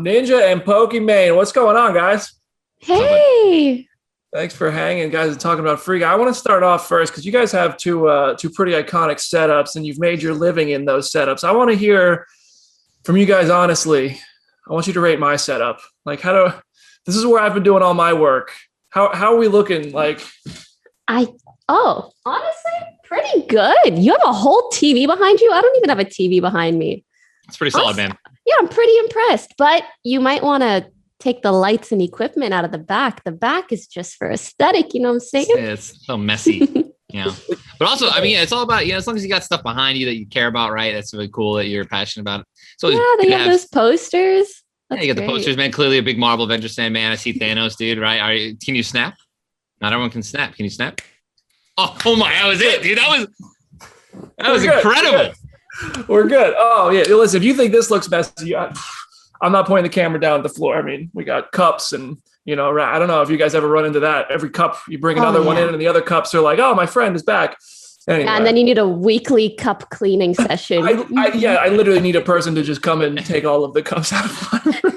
Ninja and Pokimane. What's going on, guys? Hey. Thanks for hanging, guys, and talking about Free Guy. I want to start off first because you guys have two pretty iconic setups, and you've made your living in those setups. I want to hear from you guys honestly. I want you to rate my setup. Like, this is where I've been doing all my work. How are we looking? Like, honestly, pretty good. You have a whole TV behind you. I don't even have a TV behind me. It's pretty solid, man. Yeah, I'm pretty impressed, but you might want to take the lights and equipment out of the back. The back is just for aesthetic. You know what I'm saying? It's so messy. But also, I mean, it's all about, as long as you got stuff behind you that you care about, right? That's really cool that you're passionate about. So yeah, they have those posters. That's you got the posters, man. Clearly a big Marvel Avengers fan, man. I see Thanos, dude, right? Can you snap? Not everyone can snap. Can you snap? Oh my, that was it, dude. That was incredible. We're good. Oh, yeah. Listen, if you think this looks messy, I'm not pointing the camera down at the floor. I mean, we got cups and, I don't know if you guys ever run into that. Every cup, you bring another one in and the other cups are like, oh, my friend is back. Anyway. Yeah, and then you need a weekly cup cleaning session. I literally need a person to just come and take all of the cups out of my room.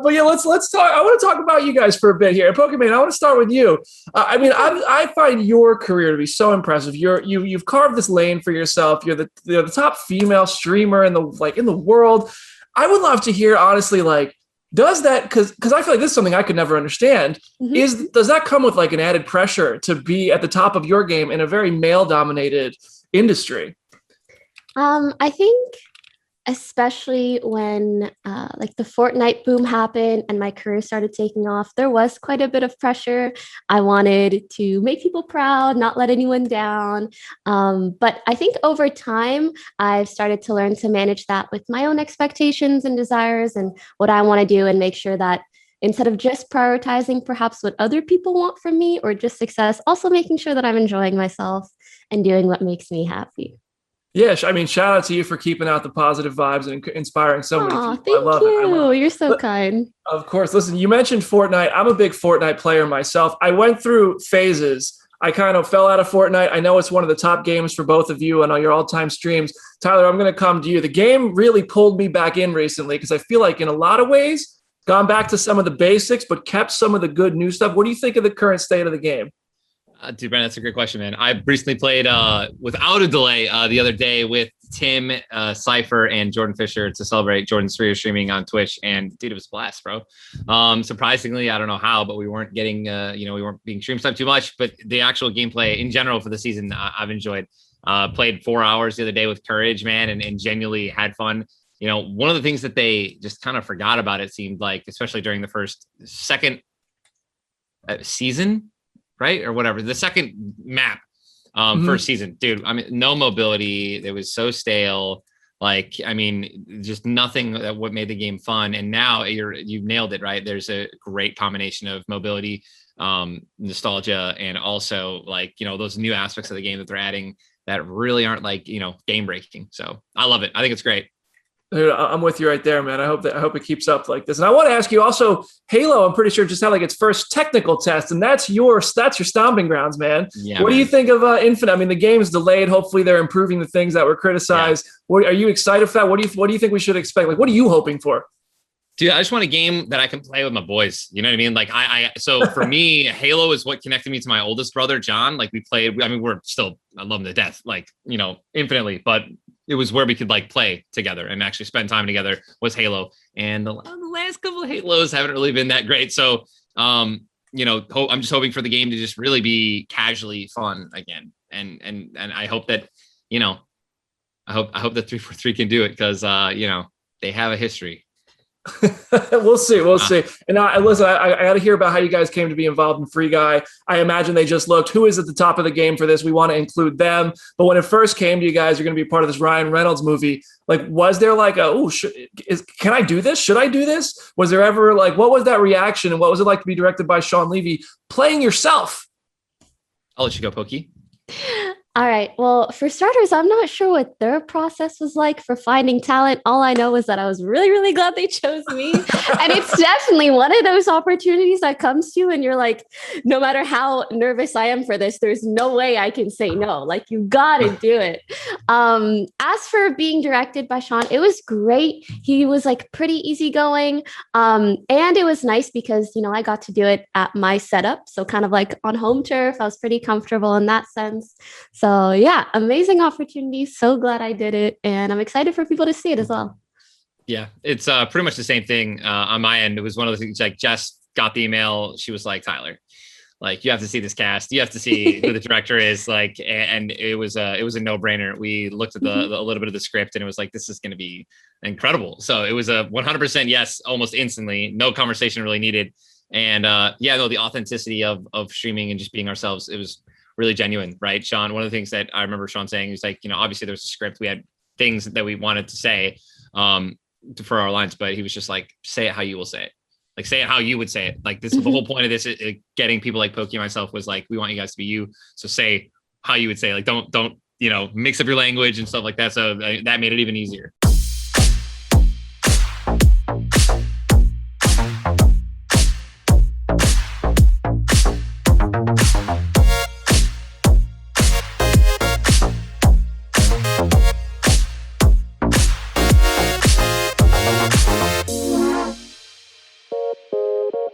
But yeah, let's talk. I want to talk about you guys for a bit here. Pokimane, I want to start with you. I find your career to be so impressive. You've carved this lane for yourself. You're the top female streamer in the world. I would love to hear, honestly, does that, because I feel like this is something I could never understand, does that come with an added pressure to be at the top of your game in a very male-dominated industry? I think especially when the Fortnite boom happened and my career started taking off, there was quite a bit of pressure. I wanted to make people proud, not let anyone down. But I think over time, I've started to learn to manage that with my own expectations and desires and what I want to do, and make sure that instead of just prioritizing perhaps what other people want from me or just success, also making sure that I'm enjoying myself and doing what makes me happy. Yeah, shout out to you for keeping out the positive vibes and inspiring so many people. Thank you. You're so kind. Of course. Listen, you mentioned Fortnite. I'm a big Fortnite player myself. I went through phases. I kind of fell out of Fortnite. I know it's one of the top games for both of you and on your all-time streams. Tyler, I'm going to come to you. The game really pulled me back in recently because I feel like in a lot of ways, gone back to some of the basics, but kept some of the good new stuff. What do you think of the current state of the game? Dude, Brandon, that's a great question, man. I recently played without a delay the other day with Tim, Cypher, and Jordan Fisher to celebrate Jordan's 3 year streaming on Twitch. And dude, it was a blast, bro. Surprisingly, I don't know how, but we weren't getting, we weren't being stream sniped too much. But the actual gameplay in general for the season, I've enjoyed. Played 4 hours the other day with Courage, man, and genuinely had fun. One of the things that they just kind of forgot about, it seemed like, especially during the second season, right? Or whatever. The second map, first season, dude, no mobility. It was so stale. Just nothing that what made the game fun. And now you've nailed it, right? There's a great combination of mobility, nostalgia, and also those new aspects of the game that they're adding that really aren't game breaking. So I love it. I think it's great. Dude, I'm with you right there, man. I hope it keeps up like this. And I want to ask you also, Halo, I'm pretty sure just had its first technical test, and that's your stomping grounds, man. Yeah, what do you think of Infinite? I mean, the game's delayed. Hopefully they're improving the things that were criticized. Yeah. Are you excited for that? What do you think we should expect? What are you hoping for? Dude, I just want a game that I can play with my boys. You know what I mean? So for me, Halo is what connected me to my oldest brother, John. I love him to death, infinitely, but it was where we could play together and actually spend time together was Halo. And the last couple of Halos haven't really been that great. So, I'm just hoping for the game to just really be casually fun again. And I hope that, I hope that 343 can do it because, they have a history. We'll see. And listen, I got to hear about how you guys came to be involved in Free Guy. I imagine they just looked, who is at the top of the game for this? We want to include them. But when it first came to you guys, you're going to be part of this Ryan Reynolds movie. Was there can I do this? Should I do this? Was there ever what was that reaction? And what was it like to be directed by Sean Levy playing yourself? I'll let you go, Pokey. All right. Well, for starters, I'm not sure what their process was like for finding talent. All I know is that I was really, really glad they chose me. And it's definitely one of those opportunities that comes to you and you're like, no matter how nervous I am for this, there's no way I can say no. Like, you got to do it. As for being directed by Sean, it was great. He was like pretty easygoing. And it was nice because, you know, I got to do it at my setup. So kind of like on home turf, I was pretty comfortable in that sense. So yeah, amazing opportunity. So glad I did it. And I'm excited for people to see it as well. Yeah, it's pretty much the same thing on my end. It was one of the things, like, Jess got the email. She was like, Tyler, like, you have to see this cast. You have to see who the director is. Like, and it was a no brainer. We looked at a little bit of the script and it was like, this is going to be incredible. So it was a 100% yes, almost instantly. No conversation really needed. And the authenticity of streaming and just being ourselves, it was really genuine, right? Sean, one of the things that I remember Sean saying is like, you know, obviously there's a script, we had things that we wanted to say for our lines, but he was just like, say it how you will say it. Like, say it how you would say it. Like, this is the whole point of this, getting people like Pokey and myself was like, we want you guys to be you. So say how you would say it. Like, don't, you know, mix up your language and stuff like that. So that made it even easier.